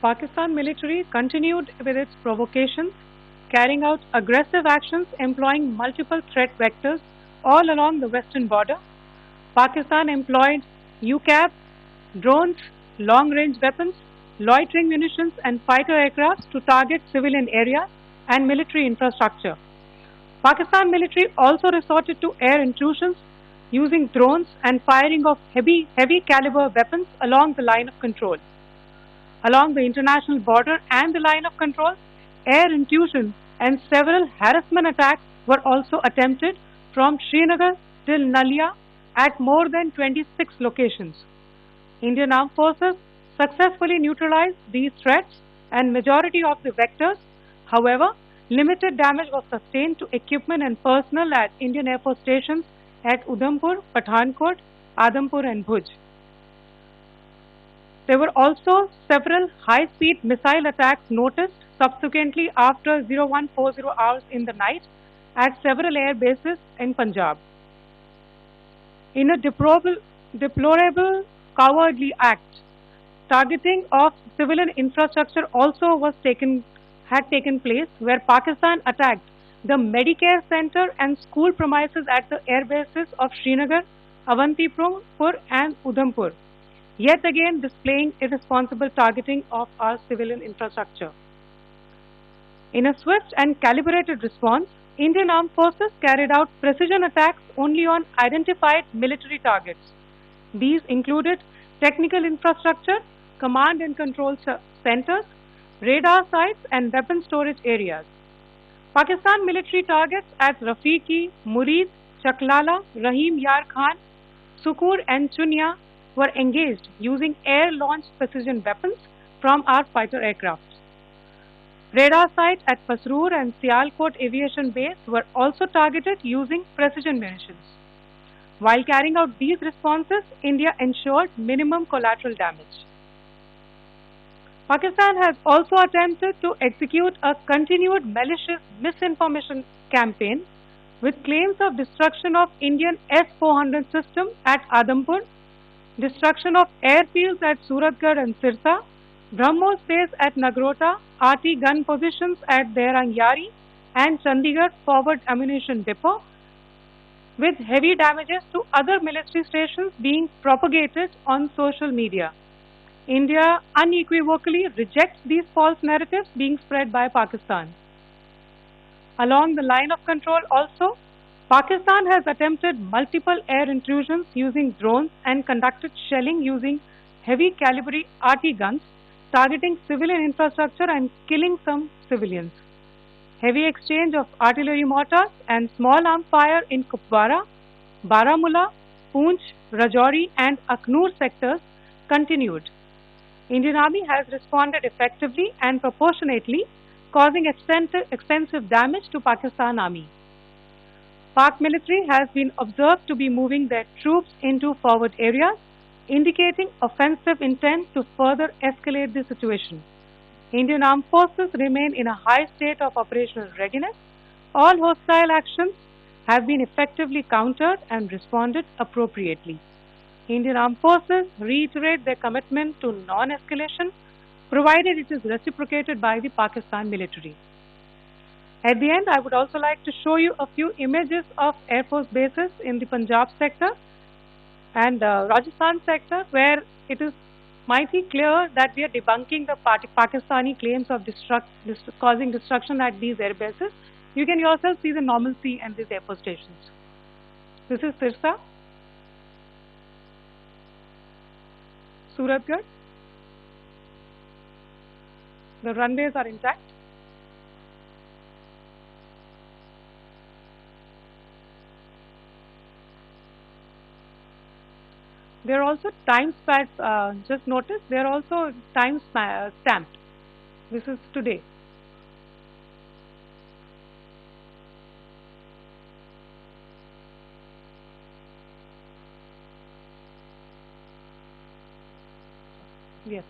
Pakistan military continued with its provocations, carrying out aggressive actions employing multiple threat vectors all along the western border. Pakistan employed UCAV, drones, long-range weapons, loitering munitions, and fighter aircraft to target civilian areas and military infrastructure. Pakistan military also resorted to air intrusions using drones and firing of heavy caliber weapons along the line of control. Along the international border and the line of control, air intrusion and several harassment attacks were also attempted from Srinagar till Nalia at more than 26 locations. Indian Armed Forces successfully neutralized these threats and majority of the vectors. However, limited damage was sustained to equipment and personnel at Indian Air Force stations at Udhampur, Pathankot, Adampur and Bhuj. There were also several high-speed missile attacks noticed subsequently after 0140 hours in the night at several air bases in Punjab. In a deplorable cowardly act, targeting of civilian infrastructure also had taken place, where Pakistan attacked the Medicare Center and school premises at the air bases of Srinagar, Avantipur and Udhampur, yet again displaying irresponsible targeting of our civilian infrastructure. In a swift and calibrated response, Indian Armed Forces carried out precision attacks only on identified military targets. These included technical infrastructure, command and control centers, radar sites and weapon storage areas. Pakistan military targets at Rafiqi, Murid, Chaklala, Rahim Yar Khan, Sukur and Chunya were engaged using air-launched precision weapons from our fighter aircraft. Radar sites at Pasroor and Sialkot Aviation Base were also targeted using precision munitions. While carrying out these responses, India ensured minimum collateral damage. Pakistan has also attempted to execute a continued malicious misinformation campaign with claims of destruction of Indian S-400 system at Adampur, destruction of airfields at Suratgarh and Sirsa, BrahMos base at Nagrota, RT gun positions at Derangyari and Chandigarh forward ammunition depot, with heavy damages to other military stations being propagated on social media. India unequivocally rejects these false narratives being spread by Pakistan. Along the line of control also, Pakistan has attempted multiple air intrusions using drones and conducted shelling using heavy caliber RT guns, targeting civilian infrastructure and killing some civilians. Heavy exchange of artillery mortars and small arms fire in Kupwara, Baramulla, Poonch, Rajouri and Aknoor sectors continued. Indian Army has responded effectively and proportionately, causing extensive damage to Pakistan Army. Pak military has been observed to be moving their troops into forward areas, indicating offensive intent to further escalate the situation. Indian Armed Forces remain in a high state of operational readiness. All hostile actions have been effectively countered and responded appropriately. Indian Armed Forces reiterate their commitment to non-escalation, provided it is reciprocated by the Pakistan military. At the end, I would also like to show you a few images of Air Force bases in the Punjab sector and Rajasthan sector, where it is mighty clear that we are debunking the Pakistani claims of causing destruction at these air bases. You can yourself see the normalcy at these air force stations. This is Sirsa, Suratgarh. The runways are intact. There are also time stamps, just notice, they are also time stamped. This is today. Yes.